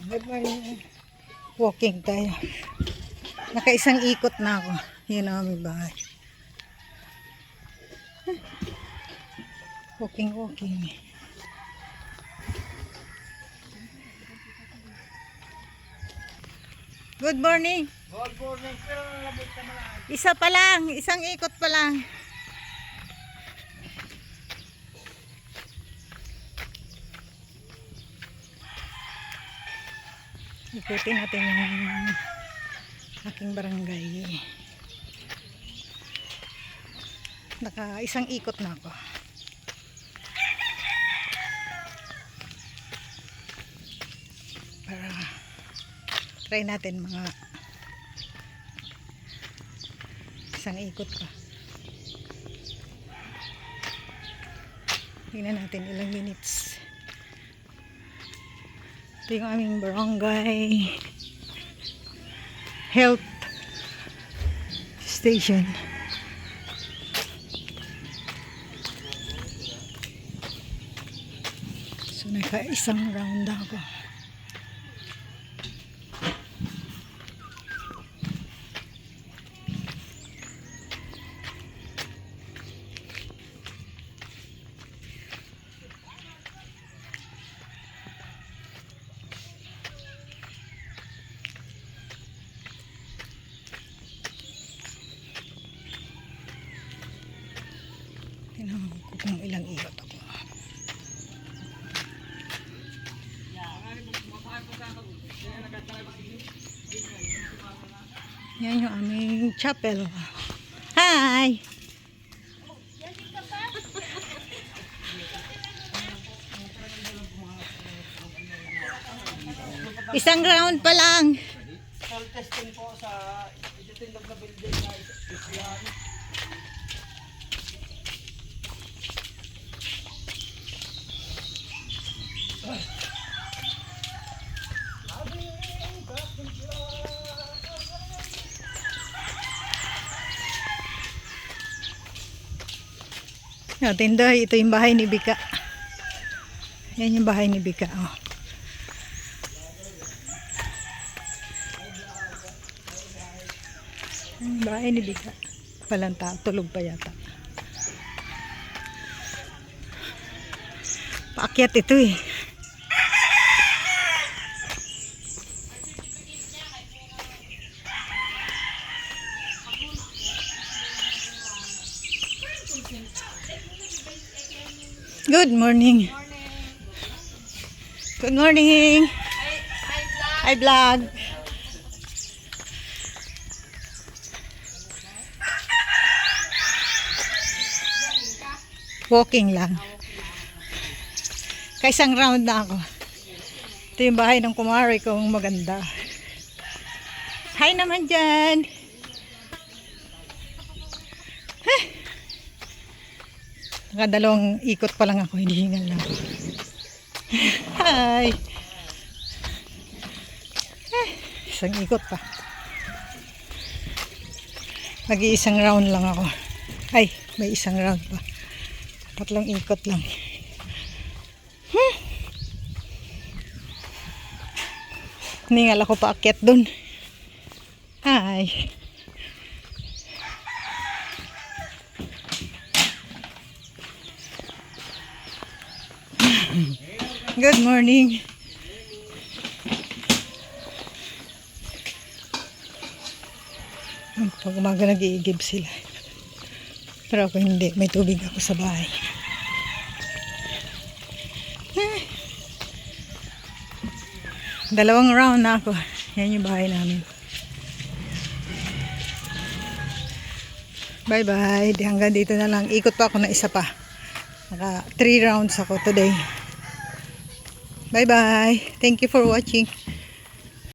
Good morning. Walking tayo. Nakaisang ikot na ako. Yun ang aming bahay. Walking. Good morning. Good morning, sir. Isa pa lang. Isang ikot pa lang. Ikutin natin yung aking barangay. Isang ikot na ako. Para try natin mga isang ikot pa. Tingnan natin ilang minutes. Ito yung aming barangay health station. So naka-isang round ako. Tingnan ko kung ilang ikot ako. Yan yung aming chapel. Hi! Isang round pa lang. Soul testing po sa ititindog na building na Islam. No, tinda, ito yung bahay ni Bika. Yan yung bahay ni Bika. Oh. Yung bahay ni Bika. Walang tao, tulog pa yata. Paakyat ito eh. Good morning. Good morning. Hi vlog. Walking lang. Kaisang round na ako. Ito yung bahay ng kumari kong maganda. Hi naman dyan. Nakadalawang ikot pa lang ako, hindi hingal lang. Hi! Isang ikot pa. Mag-iisang round lang ako. Ay, may isang round pa. Tatlong ikot lang. Ningal ako pa akyat dun. Hi! Good morning. Pag umaga nag-iigib sila. Pero ako hindi. May tubig ako sa bahay. Dalawang round na ako. Yan yung bahay namin. Bye bye. Hanggang dito na lang. Ikot pa ako na isa pa. Naka 3 rounds ako today. Bye bye. Thank you for watching.